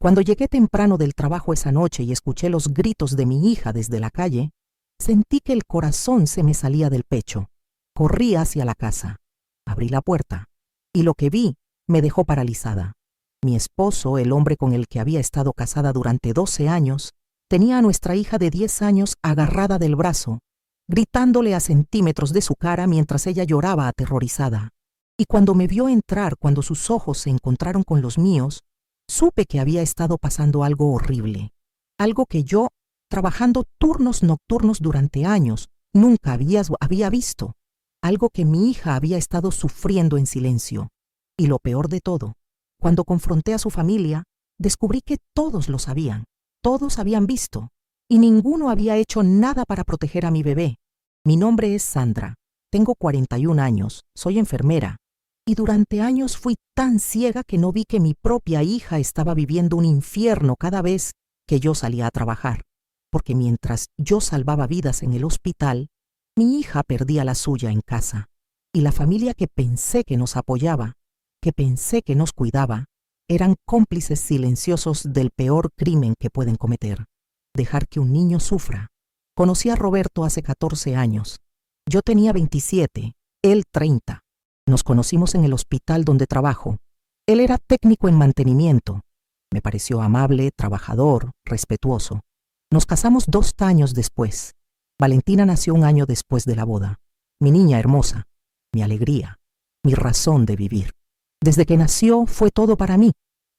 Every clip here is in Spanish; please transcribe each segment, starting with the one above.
Cuando llegué temprano del trabajo esa noche y escuché los gritos de mi hija desde la calle, sentí que el corazón se me salía del pecho. Corrí hacia la casa. Abrí la puerta y lo que vi me dejó paralizada. Mi esposo, el hombre con el que había estado casada durante 12 años, tenía a nuestra hija de 10 años agarrada del brazo, gritándole a centímetros de su cara mientras ella lloraba aterrorizada. Y cuando me vio entrar, cuando sus ojos se encontraron con los míos, supe que había estado pasando algo horrible, algo que yo, trabajando turnos nocturnos durante años, nunca había visto, algo que mi hija había estado sufriendo en silencio. Y lo peor de todo, cuando confronté a su familia, descubrí que todos lo sabían, todos habían visto, y ninguno había hecho nada para proteger a mi bebé. Mi nombre es Sandra, tengo 41 años, soy enfermera, y durante años fui tan ciega que no vi que mi propia hija estaba viviendo un infierno cada vez que yo salía a trabajar, porque mientras yo salvaba vidas en el hospital, mi hija perdía la suya en casa, y la familia que pensé que nos apoyaba, que pensé que nos cuidaba, eran cómplices silenciosos del peor crimen que pueden cometer: dejar que un niño sufra. Conocí a Roberto hace 14 años. Yo tenía 27, él 30. Nos conocimos en el hospital donde trabajo. Él era técnico en mantenimiento. Me pareció amable, trabajador, respetuoso. Nos casamos 2 años después. Valentina nació 1 año después de la boda. Mi niña hermosa, mi alegría, mi razón de vivir. Desde que nació fue todo para mí.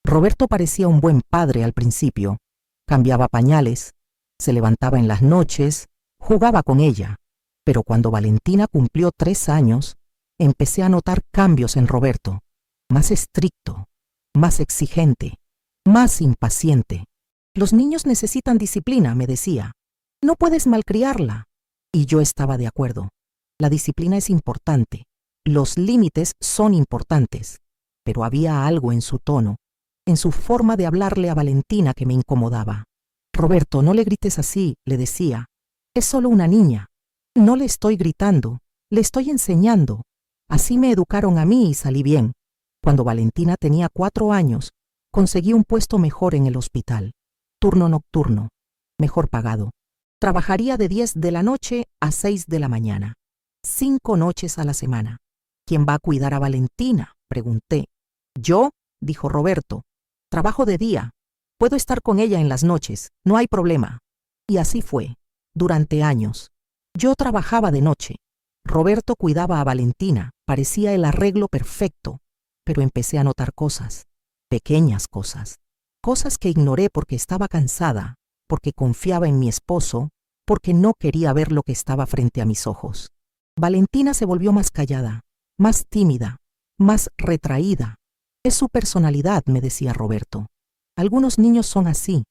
Roberto parecía un buen padre al principio. Cambiaba pañales, se levantaba en las noches, jugaba con ella. Pero cuando Valentina cumplió 3 años, empecé a notar cambios en Roberto. Más estricto, más exigente, más impaciente. Los niños necesitan disciplina, me decía. No puedes malcriarla. Y yo estaba de acuerdo. La disciplina es importante. Los límites son importantes. Pero había algo en su tono, en su forma de hablarle a Valentina que me incomodaba. Roberto, no le grites así, le decía. Es solo una niña. No le estoy gritando, le estoy enseñando. Así me educaron a mí y salí bien. Cuando Valentina tenía 4 años, conseguí un puesto mejor en el hospital. Turno nocturno, mejor pagado. Trabajaría de 10 de la noche a 6 de la mañana. 5 noches a la semana. ¿Quién va a cuidar a Valentina?, pregunté. Yo, dijo Roberto. Trabajo de día. Puedo estar con ella en las noches, no hay problema. Y así fue, durante años. Yo trabajaba de noche. Roberto cuidaba a Valentina, parecía el arreglo perfecto, pero empecé a notar cosas, pequeñas cosas, cosas que ignoré porque estaba cansada, porque confiaba en mi esposo, porque no quería ver lo que estaba frente a mis ojos. Valentina se volvió más callada, más tímida, más retraída. Es su personalidad, me decía Roberto. Algunos niños son así.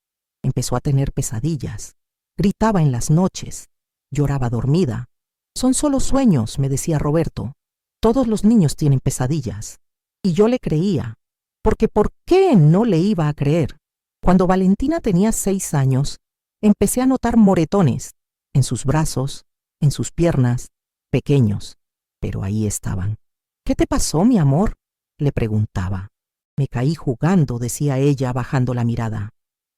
Empezó a tener pesadillas. Gritaba en las noches. Lloraba dormida. Son solo sueños, me decía Roberto. Todos los niños tienen pesadillas. Y yo le creía. Porque ¿por qué no le iba a creer? Cuando Valentina tenía 6 años, empecé a notar moretones en sus brazos, en sus piernas, pequeños, pero ahí estaban. ¿Qué te pasó, mi amor?, le preguntaba. Me caí jugando, decía ella, bajando la mirada.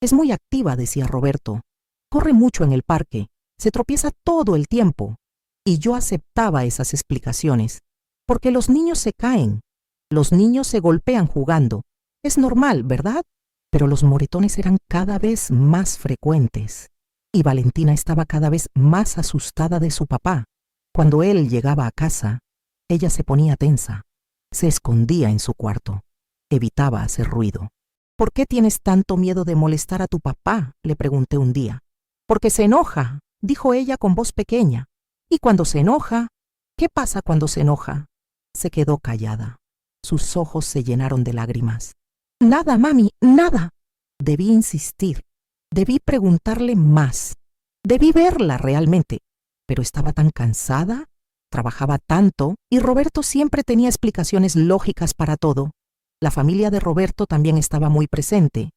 Es muy activa, decía Roberto. Corre mucho en el parque, se tropieza todo el tiempo. Y yo aceptaba esas explicaciones, porque los niños se caen, los niños se golpean jugando. Es normal, ¿verdad? Pero los moretones eran cada vez más frecuentes. Y Valentina estaba cada vez más asustada de su papá. Cuando él llegaba a casa, ella se ponía tensa, se escondía en su cuarto, evitaba hacer ruido. ¿Por qué tienes tanto miedo de molestar a tu papá?, le pregunté un día. Porque se enoja, dijo ella con voz pequeña. ¿Y cuando se enoja? ¿Qué pasa cuando se enoja? Se quedó callada. Sus ojos se llenaron de lágrimas. Nada, mami, nada. Debí insistir, debí preguntarle más, debí verla realmente, pero estaba tan cansada, trabajaba tanto y Roberto siempre tenía explicaciones lógicas para todo. La familia de Roberto también estaba muy presente.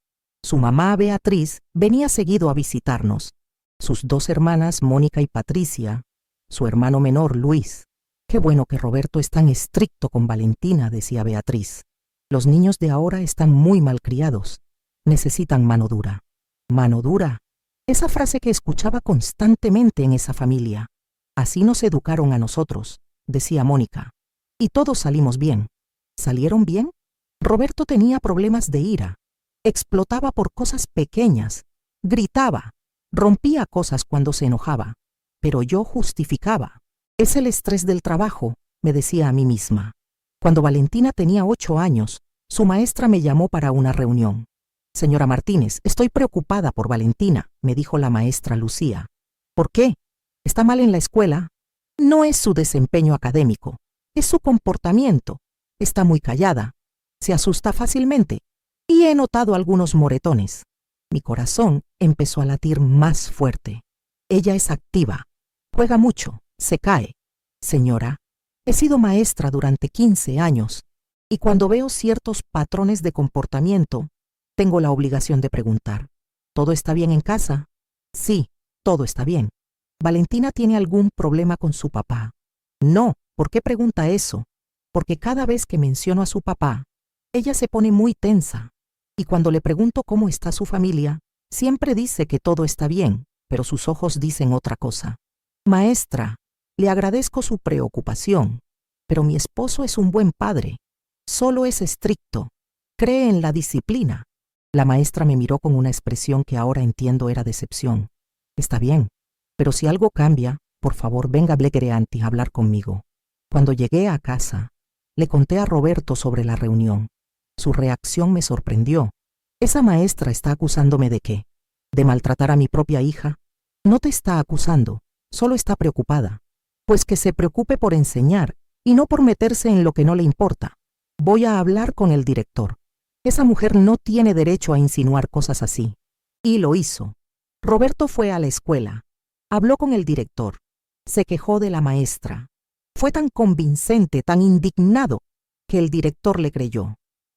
Su mamá, Beatriz, venía seguido a visitarnos. Sus 2 hermanas, Mónica y Patricia. Su hermano menor, Luis. Qué bueno que Roberto es tan estricto con Valentina, decía Beatriz. Los niños de ahora están muy malcriados. Necesitan mano dura. Mano dura. Esa frase que escuchaba constantemente en esa familia. Así nos educaron a nosotros, decía Mónica. Y todos salimos bien. ¿Salieron bien? Roberto tenía problemas de ira. Explotaba por cosas pequeñas. Gritaba. Rompía cosas cuando se enojaba. Pero yo justificaba. Es el estrés del trabajo, me decía a mí misma. Cuando Valentina tenía 8 años, su maestra me llamó para una reunión. Señora Martínez, estoy preocupada por Valentina, me dijo la maestra Lucía. ¿Por qué? ¿Está mal en la escuela? No es su desempeño académico, es su comportamiento. Está muy callada, se asusta fácilmente y he notado algunos moretones. Mi corazón empezó a latir más fuerte. Ella es activa, juega mucho, se cae. Señora, he sido maestra durante 15 años y cuando veo ciertos patrones de comportamiento, tengo la obligación de preguntar. ¿Todo está bien en casa? Sí, todo está bien. ¿Valentina tiene algún problema con su papá? No, ¿por qué pregunta eso? Porque cada vez que menciono a su papá, ella se pone muy tensa. Y cuando le pregunto cómo está su familia, siempre dice que todo está bien, pero sus ojos dicen otra cosa. Maestra, le agradezco su preocupación, pero mi esposo es un buen padre. Solo es estricto. Cree en la disciplina. La maestra me miró con una expresión que ahora entiendo era decepción. Está bien, pero si algo cambia, por favor venga Blegereanti a hablar conmigo. Cuando llegué a casa, le conté a Roberto sobre la reunión. Su reacción me sorprendió. ¿Esa maestra está acusándome de qué? ¿De maltratar a mi propia hija? No te está acusando, solo está preocupada. Pues que se preocupe por enseñar y no por meterse en lo que no le importa. Voy a hablar con el director. Esa mujer no tiene derecho a insinuar cosas así. Y lo hizo. Roberto fue a la escuela. Habló con el director. Se quejó de la maestra. Fue tan convincente, tan indignado, que el director le creyó.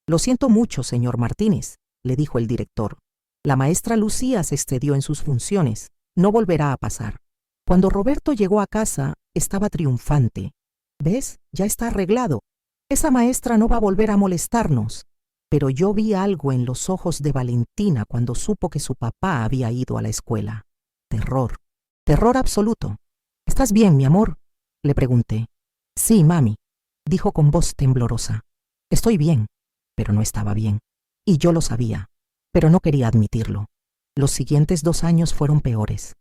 Lo siento mucho, señor Martínez, le dijo el director. La maestra Lucía se excedió en sus funciones. No volverá a pasar. Cuando Roberto llegó a casa, estaba triunfante. ¿Ves? Ya está arreglado. Esa maestra no va a volver a molestarnos. Pero yo vi algo en los ojos de Valentina cuando supo que su papá había ido a la escuela. Terror. Terror absoluto. ¿Estás bien, mi amor?, le pregunté. Sí, mami, dijo con voz temblorosa. Estoy bien, pero no estaba bien. Y yo lo sabía, pero no quería admitirlo. Los siguientes 2 años fueron peores.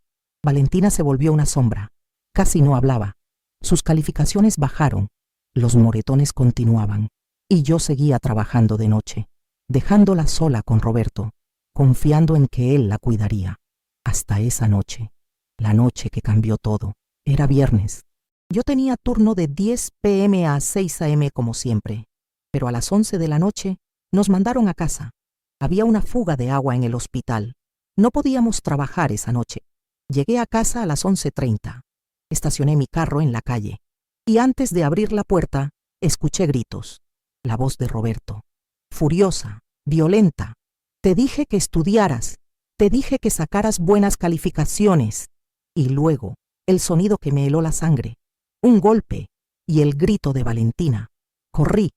Valentina se volvió una sombra. Casi no hablaba. Sus calificaciones bajaron. Los moretones continuaban. Y yo seguía trabajando de noche, dejándola sola con Roberto, confiando en que él la cuidaría. Hasta esa noche, la noche que cambió todo. Era viernes. Yo tenía turno de 10 p.m. a 6 a.m. como siempre, pero a las 11 de la noche nos mandaron a casa. Había una fuga de agua en el hospital. No podíamos trabajar esa noche. Llegué a casa a las 11:30. Estacioné mi carro en la calle y antes de abrir la puerta, escuché gritos. La voz de Roberto, furiosa, violenta. Te dije que estudiaras, te dije que sacaras buenas calificaciones. Y luego, el sonido que me heló la sangre, un golpe y el grito de Valentina. Corrí,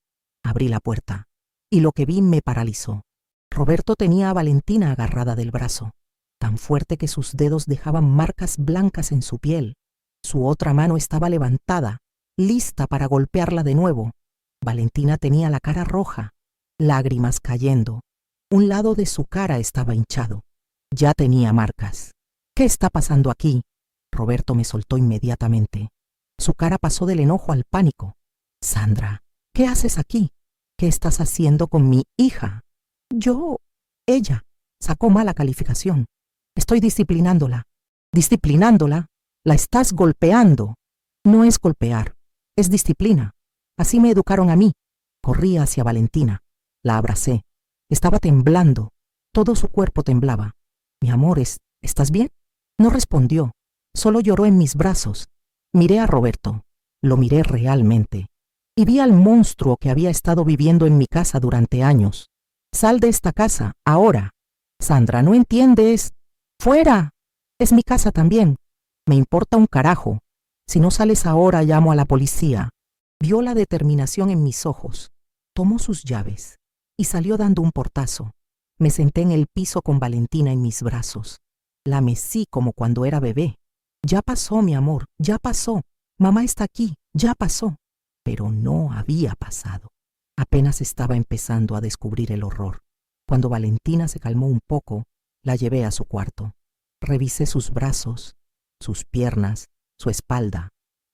abrí la puerta y lo que vi me paralizó. Roberto tenía a Valentina agarrada del brazo, tan fuerte que sus dedos dejaban marcas blancas en su piel. Su otra mano estaba levantada, lista para golpearla de nuevo. Valentina tenía la cara roja, lágrimas cayendo. Un lado de su cara estaba hinchado. Ya tenía marcas. ¿Qué está pasando aquí? Roberto me soltó inmediatamente. Su cara pasó del enojo al pánico. Sandra, ¿qué haces aquí? ¿Qué estás haciendo con mi hija? Ella sacó mala calificación. Estoy disciplinándola. ¿Disciplinándola? La estás golpeando. No es golpear, es disciplina. Así me educaron a mí. Corrí hacia Valentina. La abracé. Estaba temblando. Todo su cuerpo temblaba. Mi amor, ¿estás bien? No respondió. Solo lloró en mis brazos. Miré a Roberto. Lo miré realmente. Y vi al monstruo que había estado viviendo en mi casa durante años. Sal de esta casa, ahora. Sandra, ¿no entiendes? ¡Fuera! Es mi casa también. Me importa un carajo. Si no sales ahora, llamo a la policía. Vio la determinación en mis ojos. Tomó sus llaves y salió dando un portazo. Me senté en el piso con Valentina en mis brazos. La mecí como cuando era bebé. Ya pasó, mi amor, ya pasó. Mamá está aquí, ya pasó. Pero no había pasado. Apenas estaba empezando a descubrir el horror. Cuando Valentina se calmó un poco, la llevé a su cuarto. Revisé sus brazos, sus piernas, su espalda.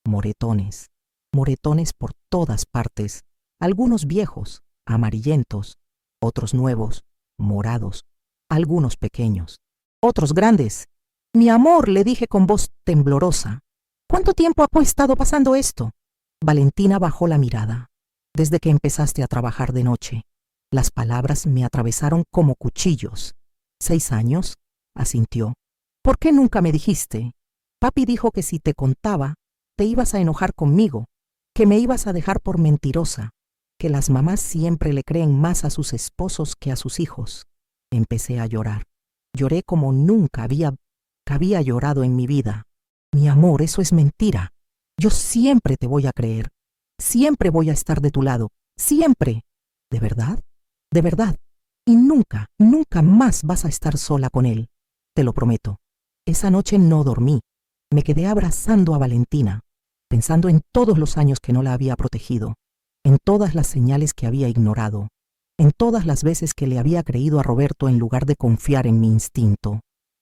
Moretones, moretones por todas partes. Algunos viejos, amarillentos, otros nuevos, morados, algunos pequeños, otros grandes. Mi amor, le dije con voz temblorosa, ¿cuánto tiempo ha estado pasando esto? Valentina bajó la mirada. Desde que empezaste a trabajar de noche. Las palabras me atravesaron como cuchillos. 6 años, asintió. ¿Por qué nunca me dijiste? Papi dijo que si te contaba, te ibas a enojar conmigo, que me ibas a dejar por mentirosa, que las mamás siempre le creen más a sus esposos que a sus hijos. Empecé a llorar. Lloré como nunca había llorado en mi vida. Mi amor, eso es mentira. Yo siempre te voy a creer. Siempre voy a estar de tu lado. Siempre. ¿De verdad? De verdad. Y nunca, nunca más vas a estar sola con él. Te lo prometo. Esa noche no dormí. Me quedé abrazando a Valentina, pensando en todos los años que no la había protegido, en todas las señales que había ignorado, en todas las veces que le había creído a Roberto en lugar de confiar en mi instinto.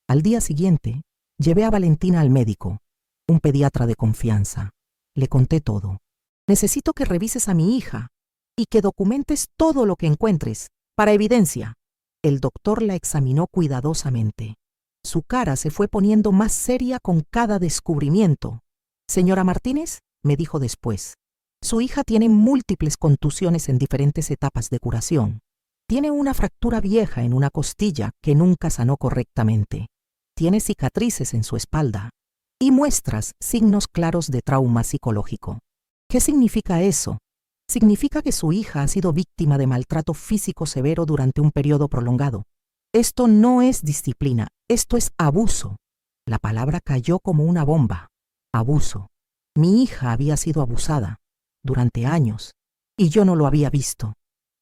Al día siguiente, llevé a Valentina al médico, un pediatra de confianza. Le conté todo. Necesito que revises a mi hija y que documentes todo lo que encuentres, para evidencia. El doctor la examinó cuidadosamente. Su cara se fue poniendo más seria con cada descubrimiento. Señora Martínez, me dijo después, su hija tiene múltiples contusiones en diferentes etapas de curación. Tiene una fractura vieja en una costilla que nunca sanó correctamente. Tiene cicatrices en su espalda y muestras signos claros de trauma psicológico. ¿Qué significa eso? Significa que su hija ha sido víctima de maltrato físico severo durante un periodo prolongado. Esto no es disciplina, esto es abuso. La palabra cayó como una bomba. Abuso. Mi hija había sido abusada durante años y yo no lo había visto.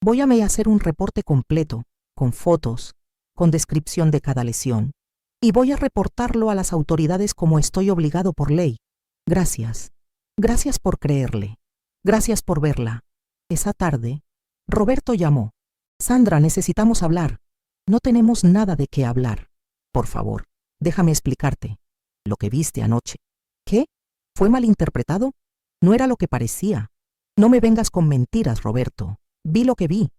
Voy a hacer un reporte completo, con fotos, con descripción de cada lesión, y voy a reportarlo a las autoridades como estoy obligado por ley. Gracias. Gracias por creerle. Gracias por verla. Esa tarde, Roberto llamó. Sandra, necesitamos hablar. No tenemos nada de qué hablar. Por favor, déjame explicarte. Lo que viste anoche. ¿Qué? ¿Fue malinterpretado? No era lo que parecía. No me vengas con mentiras, Roberto. Vi lo que vi.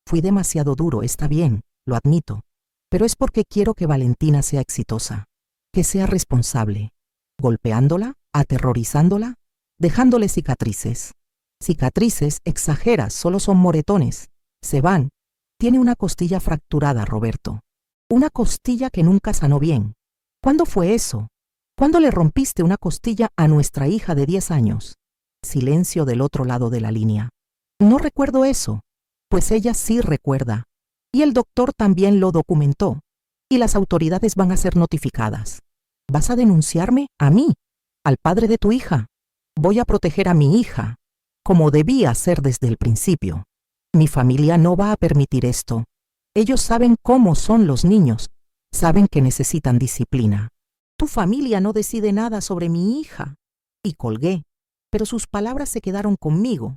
Fui demasiado duro, está bien, lo admito. Pero es porque quiero que Valentina sea exitosa, que sea responsable. Golpeándola, aterrorizándola, dejándole cicatrices. Cicatrices, exageras, solo son moretones. Se van. Tiene una costilla fracturada, Roberto. Una costilla que nunca sanó bien. ¿Cuándo fue eso? ¿Cuándo le rompiste una costilla a nuestra hija de 10 años? Silencio del otro lado de la línea. No recuerdo eso. Pues ella sí recuerda. Y el doctor también lo documentó. Y las autoridades van a ser notificadas. ¿Vas a denunciarme? ¿A mí? ¿Al padre de tu hija? Voy a proteger a mi hija, como debía ser desde el principio. Mi familia no va a permitir esto. Ellos saben cómo son los niños. Saben que necesitan disciplina. Tu familia no decide nada sobre mi hija. Y colgué. Pero sus palabras se quedaron conmigo.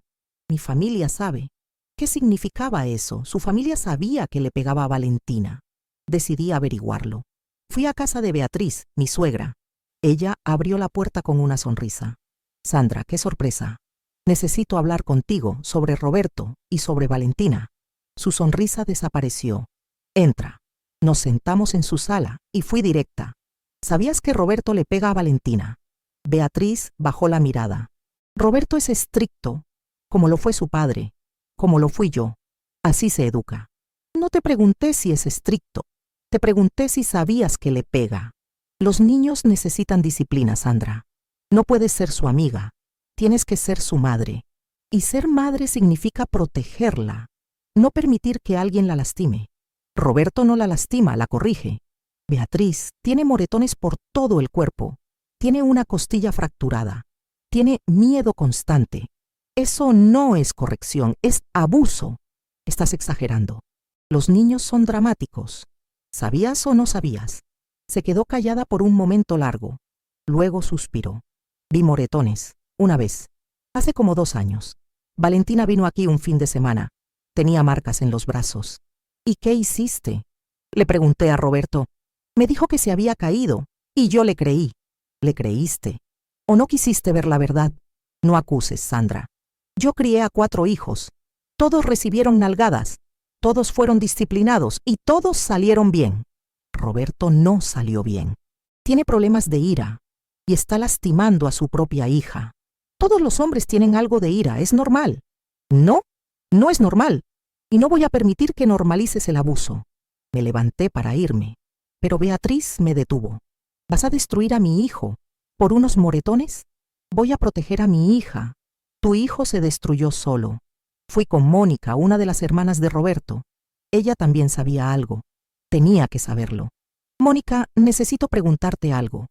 Mi familia sabe. ¿Qué significaba eso? Su familia sabía que le pegaba a Valentina. Decidí averiguarlo. Fui a casa de Beatriz, mi suegra. Ella abrió la puerta con una sonrisa. Sandra, qué sorpresa. Necesito hablar contigo sobre Roberto y sobre Valentina. Su sonrisa desapareció. Entra. Nos sentamos en su sala y fui directa. ¿Sabías que Roberto le pega a Valentina? Beatriz bajó la mirada. Roberto es estricto, como lo fue su padre, como lo fui yo. Así se educa. No te pregunté si es estricto. Te pregunté si sabías que le pega. Los niños necesitan disciplina, Sandra. No puedes ser su amiga. Tienes que ser su madre. Y ser madre significa protegerla, no permitir que alguien la lastime. Roberto no la lastima, la corrige. Beatriz tiene moretones por todo el cuerpo. Tiene una costilla fracturada. Tiene miedo constante. Eso no es corrección, es abuso. Estás exagerando. Los niños son dramáticos. ¿Sabías o no sabías? Se quedó callada por un momento largo. Luego suspiró. Vi moretones, una vez, hace como 2 años. Valentina vino aquí un fin de semana. Tenía marcas en los brazos. ¿Y qué hiciste? Le pregunté a Roberto. Me dijo que se había caído, y yo le creí. ¿Le creíste? ¿O no quisiste ver la verdad? No acuses, Sandra. Yo crié a 4 hijos. Todos recibieron nalgadas. Todos fueron disciplinados y todos salieron bien. Roberto no salió bien. Tiene problemas de ira y está lastimando a su propia hija. Todos los hombres tienen algo de ira, es normal. No, no es normal. Y no voy a permitir que normalices el abuso. Me levanté para irme, pero Beatriz me detuvo. ¿Vas a destruir a mi hijo por unos moretones? Voy a proteger a mi hija. Tu hijo se destruyó solo. Fui con Mónica, una de las hermanas de Roberto. Ella también sabía algo. Tenía que saberlo. Mónica, necesito preguntarte algo.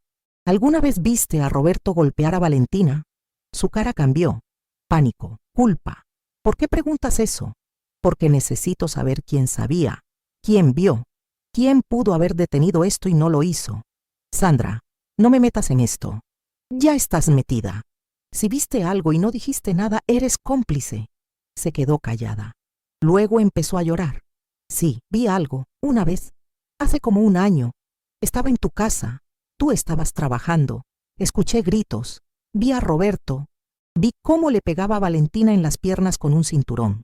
¿Alguna vez viste a Roberto golpear a Valentina? Su cara cambió. Pánico, culpa. ¿Por qué preguntas eso? Porque necesito saber quién sabía, quién vio, quién pudo haber detenido esto y no lo hizo. Sandra, no me metas en esto. Ya estás metida. Si viste algo y no dijiste nada, eres cómplice. Se quedó callada. Luego empezó a llorar. Sí, vi algo, una vez, hace como 1 año. Estaba en tu casa. Tú estabas trabajando. Escuché gritos. Vi a Roberto. Vi cómo le pegaba a Valentina en las piernas con un cinturón.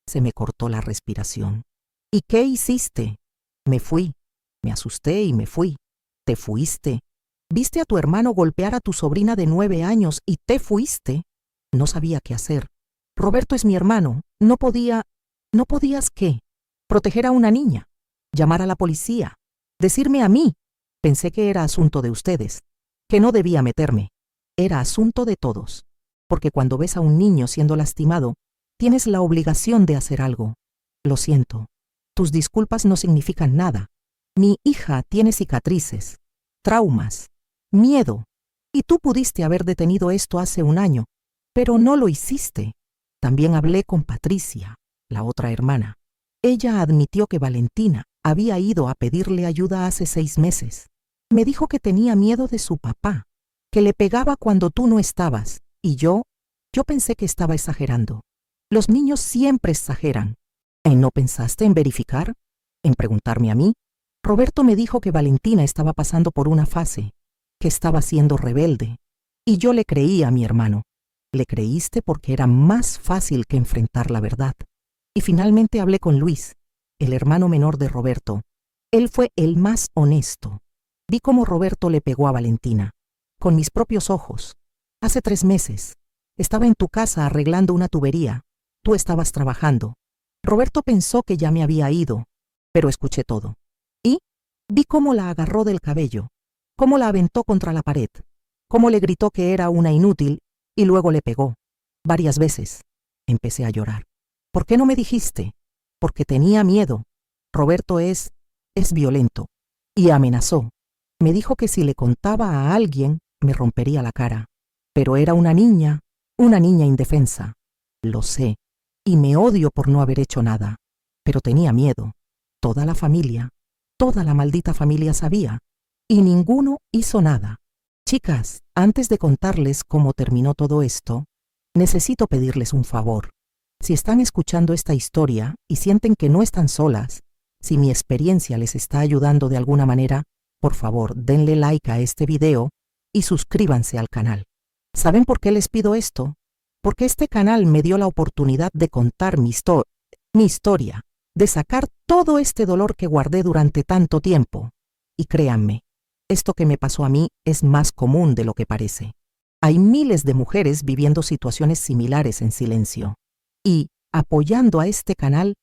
Se me cortó la respiración. ¿Y qué hiciste? Me fui. Me asusté y me fui. ¿Te fuiste? ¿Viste a tu hermano golpear a tu sobrina de 9 años y te fuiste? No sabía qué hacer. Roberto es mi hermano. ¿No podías qué? Proteger a una niña. Llamar a la policía. Decirme a mí. Pensé que era asunto de ustedes. Que no debía meterme. Era asunto de todos. Porque cuando ves a un niño siendo lastimado, tienes la obligación de hacer algo. Lo siento. Tus disculpas no significan nada. Mi hija tiene cicatrices, traumas, miedo. Y tú pudiste haber detenido esto hace 1 año, pero no lo hiciste. También hablé con Patricia, la otra hermana. Ella admitió que Valentina había ido a pedirle ayuda hace 6 meses. Me dijo que tenía miedo de su papá, que le pegaba cuando tú no estabas, y yo pensé que estaba exagerando. Los niños siempre exageran. ¿Y no pensaste en verificar? ¿En preguntarme a mí? Roberto me dijo que Valentina estaba pasando por una fase, que estaba siendo rebelde, y yo le creí a mi hermano. Le creíste porque era más fácil que enfrentar la verdad. Y finalmente hablé con Luis, el hermano menor de Roberto. Él fue el más honesto. Vi cómo Roberto le pegó a Valentina, con mis propios ojos. Hace 3 meses. Estaba en tu casa arreglando una tubería. Tú estabas trabajando. Roberto pensó que ya me había ido, pero escuché todo. Y vi cómo la agarró del cabello, cómo la aventó contra la pared, cómo le gritó que era una inútil y luego le pegó. Varias veces. Empecé a llorar. ¿Por qué no me dijiste? Porque tenía miedo. Roberto es violento. Y amenazó. Me dijo que si le contaba a alguien, me rompería la cara. Pero era una niña indefensa. Lo sé. Y me odio por no haber hecho nada. Pero tenía miedo. Toda la familia, toda la maldita familia sabía. Y ninguno hizo nada. Chicas, antes de contarles cómo terminó todo esto, necesito pedirles un favor. Si están escuchando esta historia y sienten que no están solas, si mi experiencia les está ayudando de alguna manera, por favor, denle like a este video y suscríbanse al canal. ¿Saben por qué les pido esto? Porque este canal me dio la oportunidad de contar mi historia, de sacar todo este dolor que guardé durante tanto tiempo. Y créanme, esto que me pasó a mí es más común de lo que parece. Hay miles de mujeres viviendo situaciones similares en silencio. Y, apoyando a este canal,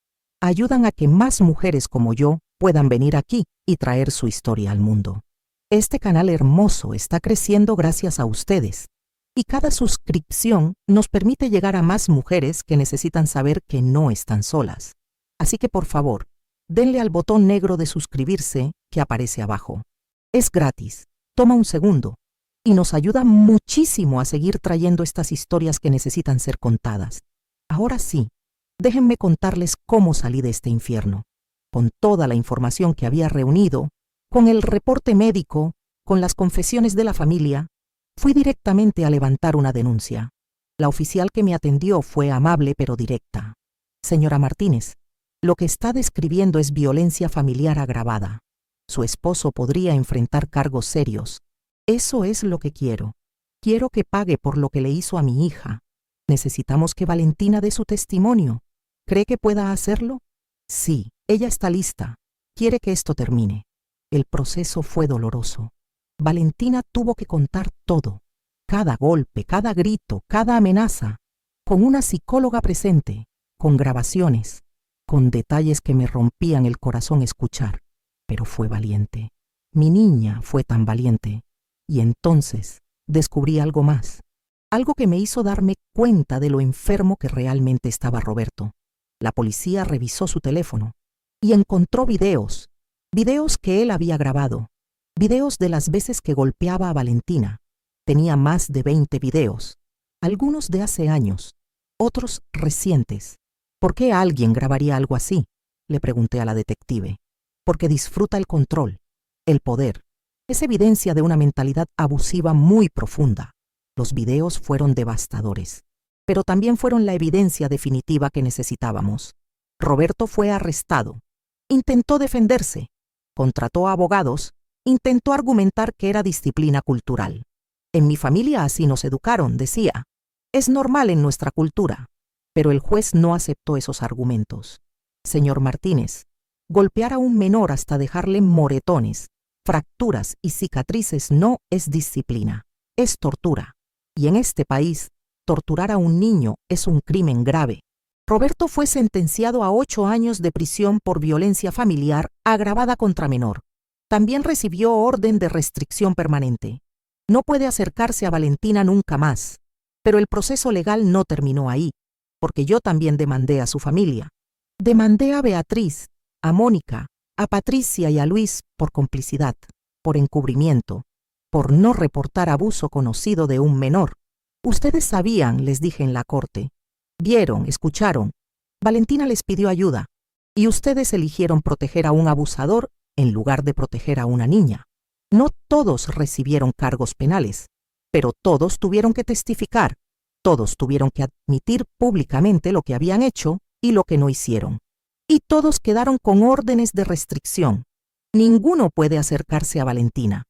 ayudan a que más mujeres como yo puedan venir aquí y traer su historia al mundo. Este canal hermoso está creciendo gracias a ustedes. Y cada suscripción nos permite llegar a más mujeres que necesitan saber que no están solas. Así que por favor, denle al botón negro de suscribirse que aparece abajo. Es gratis, toma 1 segundo, y nos ayuda muchísimo a seguir trayendo estas historias que necesitan ser contadas. Ahora sí, déjenme contarles cómo salí de este infierno. Con toda la información que había reunido, con el reporte médico, con las confesiones de la familia, fui directamente a levantar una denuncia. La oficial que me atendió fue amable pero directa. Señora Martínez, lo que está describiendo es violencia familiar agravada. Su esposo podría enfrentar cargos serios. Eso es lo que quiero. Quiero que pague por lo que le hizo a mi hija. Necesitamos que Valentina dé su testimonio. ¿Cree que pueda hacerlo? Sí, ella está lista. Quiere que esto termine. El proceso fue doloroso. Valentina tuvo que contar todo. Cada golpe, cada grito, cada amenaza. Con una psicóloga presente, con grabaciones, con detalles que me rompían el corazón escuchar. Pero fue valiente. Mi niña fue tan valiente. Y entonces descubrí algo más. Algo que me hizo darme cuenta de lo enfermo que realmente estaba Roberto. La policía revisó su teléfono y encontró videos que él había grabado, videos de las veces que golpeaba a Valentina. Tenía más de 20 videos, algunos de hace años, otros recientes. ¿Por qué alguien grabaría algo así?, le pregunté a la detective. Porque disfruta el control, el poder. Es evidencia de una mentalidad abusiva muy profunda. Los videos fueron devastadores, pero también fueron la evidencia definitiva que necesitábamos. Roberto fue arrestado. Intentó defenderse. Contrató a abogados. Intentó argumentar que era disciplina cultural. En mi familia así nos educaron, decía. Es normal en nuestra cultura. Pero el juez no aceptó esos argumentos. Señor Martínez, golpear a un menor hasta dejarle moretones, fracturas y cicatrices no es disciplina, es tortura. Y en este país, torturar a un niño es un crimen grave. Roberto fue sentenciado a 8 años de prisión por violencia familiar agravada contra menor. También recibió orden de restricción permanente. No puede acercarse a Valentina nunca más. Pero el proceso legal no terminó ahí, porque yo también demandé a su familia. Demandé a Beatriz, a Mónica, a Patricia y a Luis por complicidad, por encubrimiento, por no reportar abuso conocido de un menor. Ustedes sabían, les dije en la corte. Vieron, escucharon. Valentina les pidió ayuda, y ustedes eligieron proteger a un abusador en lugar de proteger a una niña. No todos recibieron cargos penales, pero todos tuvieron que testificar. Todos tuvieron que admitir públicamente lo que habían hecho y lo que no hicieron. Y todos quedaron con órdenes de restricción. Ninguno puede acercarse a Valentina.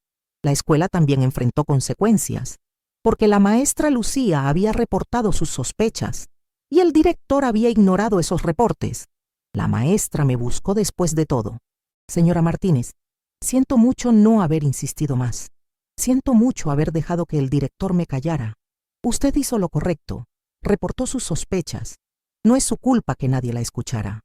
La escuela también enfrentó consecuencias, porque la maestra Lucía había reportado sus sospechas y el director había ignorado esos reportes. La maestra me buscó después de todo. Señora Martínez, siento mucho no haber insistido más. Siento mucho haber dejado que el director me callara. Usted hizo lo correcto, reportó sus sospechas. No es su culpa que nadie la escuchara.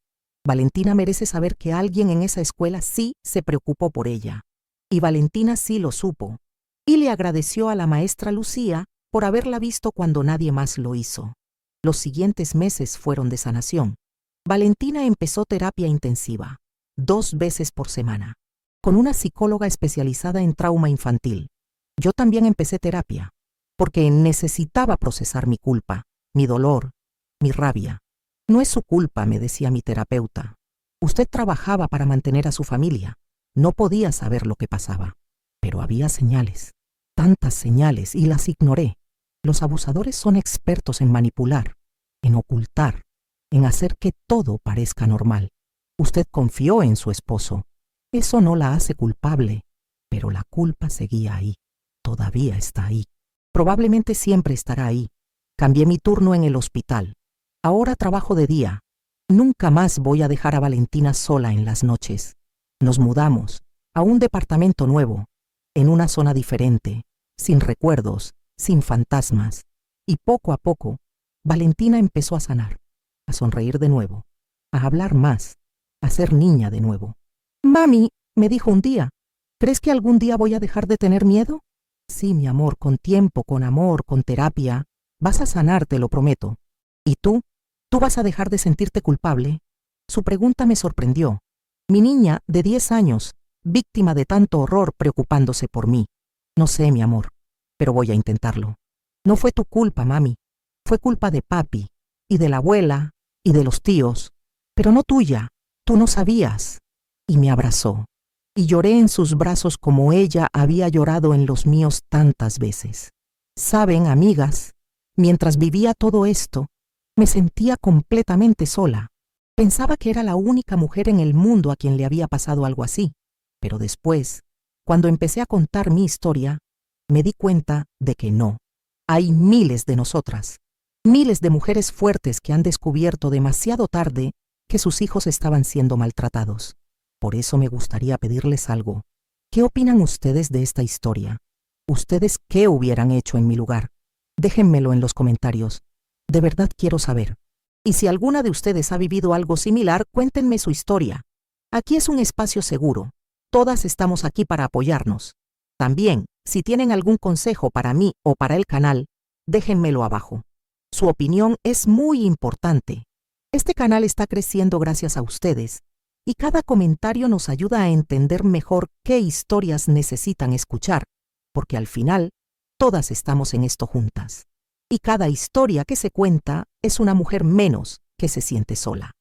Valentina merece saber que alguien en esa escuela sí se preocupó por ella. Y Valentina sí lo supo. Y le agradeció a la maestra Lucía por haberla visto cuando nadie más lo hizo. Los siguientes meses fueron de sanación. Valentina empezó terapia intensiva, 2 veces por semana, con una psicóloga especializada en trauma infantil. Yo también empecé terapia, porque necesitaba procesar mi culpa, mi dolor, mi rabia. No es su culpa, me decía mi terapeuta. Usted trabajaba para mantener a su familia. No podía saber lo que pasaba. Pero había señales, tantas señales, y las ignoré. Los abusadores son expertos en manipular, en ocultar, en hacer que todo parezca normal. Usted confió en su esposo. Eso no la hace culpable, pero la culpa seguía ahí. Todavía está ahí. Probablemente siempre estará ahí. Cambié mi turno en el hospital. Ahora trabajo de día. Nunca más voy a dejar a Valentina sola en las noches. Nos mudamos a un departamento nuevo, en una zona diferente, sin recuerdos, sin fantasmas. Y poco a poco, Valentina empezó a sanar, a sonreír de nuevo, a hablar más, a ser niña de nuevo. Mami, me dijo un día, ¿crees que algún día voy a dejar de tener miedo? Sí, mi amor, con tiempo, con amor, con terapia, vas a sanar, te lo prometo. ¿Y tú? ¿Tú vas a dejar de sentirte culpable? Su pregunta me sorprendió. Mi niña, de 10 años, víctima de tanto horror preocupándose por mí. No sé, mi amor, pero voy a intentarlo. No fue tu culpa, mami. Fue culpa de papi, y de la abuela, y de los tíos, pero no tuya. Tú no sabías. y me abrazó, y lloré en sus brazos como ella había llorado en los míos tantas veces. Saben, amigas, mientras vivía todo esto, me sentía completamente sola. Pensaba que era la única mujer en el mundo a quien le había pasado algo así, pero después, cuando empecé a contar mi historia, me di cuenta de que no. Hay miles de nosotras, miles de mujeres fuertes que han descubierto demasiado tarde que sus hijos estaban siendo maltratados. Por eso me gustaría pedirles algo. ¿Qué opinan ustedes de esta historia? ¿Ustedes qué hubieran hecho en mi lugar? Déjenmelo en los comentarios. De verdad quiero saber. Y si alguna de ustedes ha vivido algo similar, cuéntenme su historia. Aquí es un espacio seguro. Todas estamos aquí para apoyarnos. También, si tienen algún consejo para mí o para el canal, déjenmelo abajo. Su opinión es muy importante. Este canal está creciendo gracias a ustedes, y cada comentario nos ayuda a entender mejor qué historias necesitan escuchar, porque al final, todas estamos en esto juntas. Y cada historia que se cuenta es una mujer menos que se siente sola.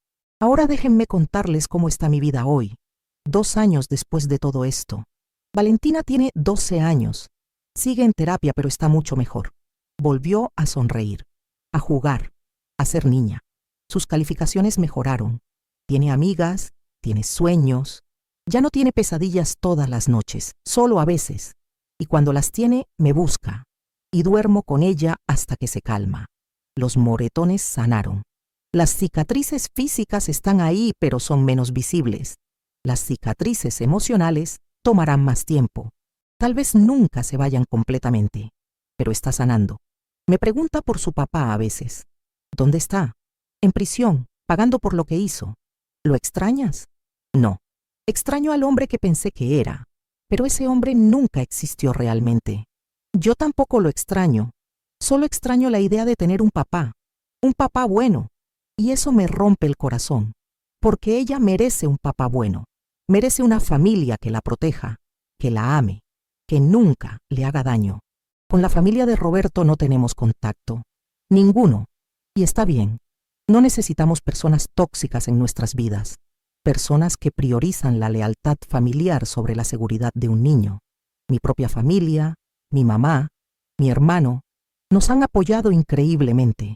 Ahora déjenme contarles cómo está mi vida hoy, 2 años después de todo esto. Valentina tiene 12 años. Sigue en terapia, pero está mucho mejor. Volvió a sonreír, a jugar, a ser niña. Sus calificaciones mejoraron. Tiene amigas, tiene sueños. Ya no tiene pesadillas todas las noches, solo a veces. Y cuando las tiene, me busca. Y duermo con ella hasta que se calma. Los moretones sanaron. Las cicatrices físicas están ahí, pero son menos visibles. Las cicatrices emocionales tomarán más tiempo. Tal vez nunca se vayan completamente, pero está sanando. Me pregunta por su papá a veces. ¿Dónde está? En prisión, pagando por lo que hizo. ¿Lo extrañas? No. Extraño al hombre que pensé que era, pero ese hombre nunca existió realmente. Yo tampoco lo extraño. Solo extraño la idea de tener un papá bueno, y eso me rompe el corazón, porque ella merece un papá bueno. Merece una familia que la proteja, que la ame, que nunca le haga daño. Con la familia de Roberto no tenemos contacto. Ninguno. Y está bien. No necesitamos personas tóxicas en nuestras vidas. Personas que priorizan la lealtad familiar sobre la seguridad de un niño. Mi propia familia, mi mamá, mi hermano, nos han apoyado increíblemente.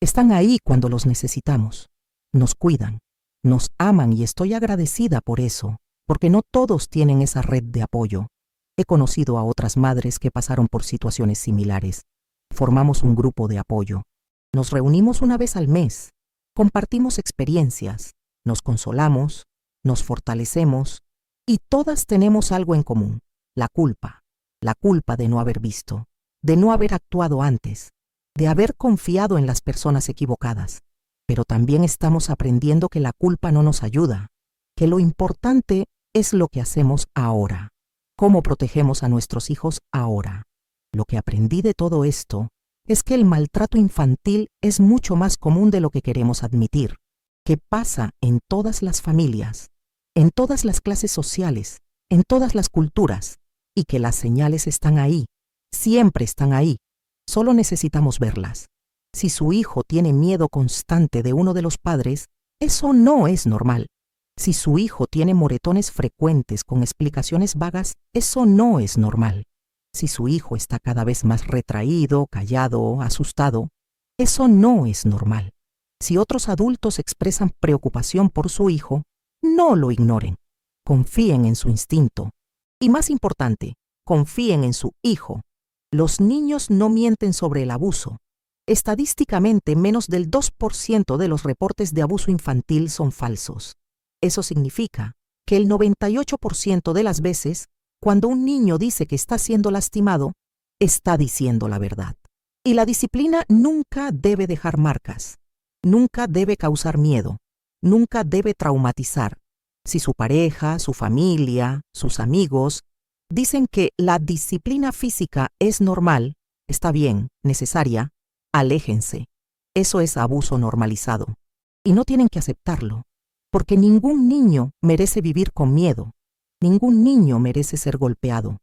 Están ahí cuando los necesitamos. Nos cuidan. Nos aman y estoy agradecida por eso, porque no todos tienen esa red de apoyo. He conocido a otras madres que pasaron por situaciones similares. Formamos un grupo de apoyo. Nos reunimos una vez al mes. Compartimos experiencias. Nos consolamos. Nos fortalecemos. Y todas tenemos algo en común. La culpa. La culpa de no haber visto. De no haber actuado antes. De haber confiado en las personas equivocadas. Pero también estamos aprendiendo que la culpa no nos ayuda, que lo importante es lo que hacemos ahora, cómo protegemos a nuestros hijos ahora. Lo que aprendí de todo esto es que el maltrato infantil es mucho más común de lo que queremos admitir, que pasa en todas las familias, en todas las clases sociales, en todas las culturas, y que las señales están ahí, siempre están ahí, solo necesitamos verlas. Si su hijo tiene miedo constante de uno de los padres, eso no es normal. Si su hijo tiene moretones frecuentes con explicaciones vagas, eso no es normal. Si su hijo está cada vez más retraído, callado, asustado, eso no es normal. Si otros adultos expresan preocupación por su hijo, no lo ignoren. Confíen en su instinto. Y más importante, confíen en su hijo. Los niños no mienten sobre el abuso. Estadísticamente, menos del 2% de los reportes de abuso infantil son falsos. Eso significa que el 98% de las veces, cuando un niño dice que está siendo lastimado, está diciendo la verdad. Y la disciplina nunca debe dejar marcas, nunca debe causar miedo, nunca debe traumatizar. Si su pareja, su familia, sus amigos dicen que la disciplina física es normal, está bien, necesaria, aléjense. Eso es abuso normalizado. Y no tienen que aceptarlo, porque ningún niño merece vivir con miedo. Ningún niño merece ser golpeado.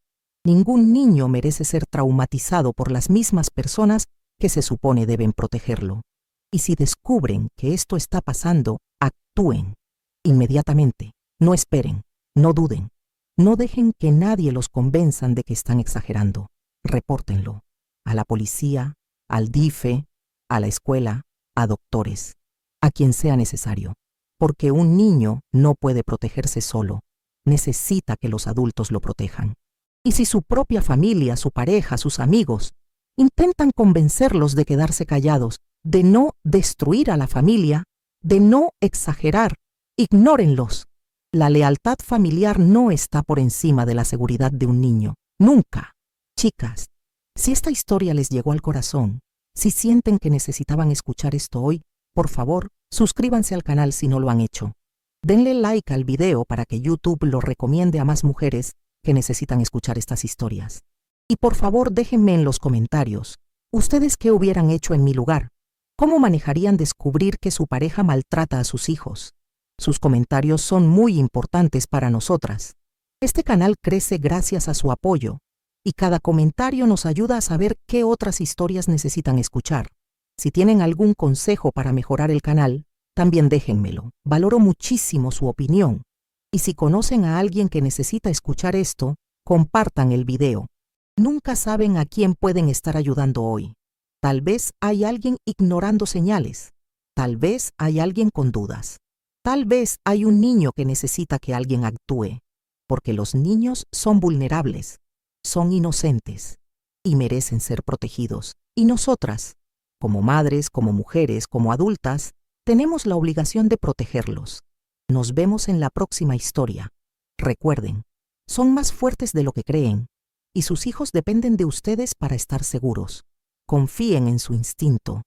Ningún niño merece ser traumatizado por las mismas personas que se supone deben protegerlo. Y si descubren que esto está pasando, actúen. Inmediatamente. No esperen. No duden. No dejen que nadie los convenzan de que están exagerando. Repórtenlo. A la policía, al DIFE, a la escuela, a doctores, a quien sea necesario. Porque un niño no puede protegerse solo. Necesita que los adultos lo protejan. Y si su propia familia, su pareja, sus amigos, intentan convencerlos de quedarse callados, de no destruir a la familia, de no exagerar, ignórenlos. La lealtad familiar no está por encima de la seguridad de un niño. Nunca. Chicas, si esta historia les llegó al corazón, si sienten que necesitaban escuchar esto hoy, por favor, suscríbanse al canal si no lo han hecho. Denle like al video para que YouTube lo recomiende a más mujeres que necesitan escuchar estas historias. Y por favor, déjenme en los comentarios, ¿ustedes qué hubieran hecho en mi lugar? ¿Cómo manejarían descubrir que su pareja maltrata a sus hijos? Sus comentarios son muy importantes para nosotras. Este canal crece gracias a su apoyo, y cada comentario nos ayuda a saber qué otras historias necesitan escuchar. Si tienen algún consejo para mejorar el canal, también déjenmelo. Valoro muchísimo su opinión. Y si conocen a alguien que necesita escuchar esto, compartan el video. Nunca saben a quién pueden estar ayudando hoy. Tal vez hay alguien ignorando señales. Tal vez hay alguien con dudas. Tal vez hay un niño que necesita que alguien actúe. Porque los niños son vulnerables, son inocentes y merecen ser protegidos. Y nosotras, como madres, como mujeres, como adultas, tenemos la obligación de protegerlos. Nos vemos en la próxima historia. Recuerden, son más fuertes de lo que creen, y sus hijos dependen de ustedes para estar seguros. Confíen en su instinto,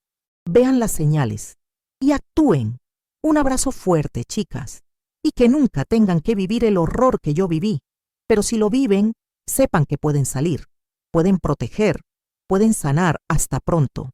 vean las señales y actúen. Un abrazo fuerte, chicas, y que nunca tengan que vivir el horror que yo viví. Pero si lo viven, sepan que pueden salir, pueden proteger, pueden sanar. Hasta pronto.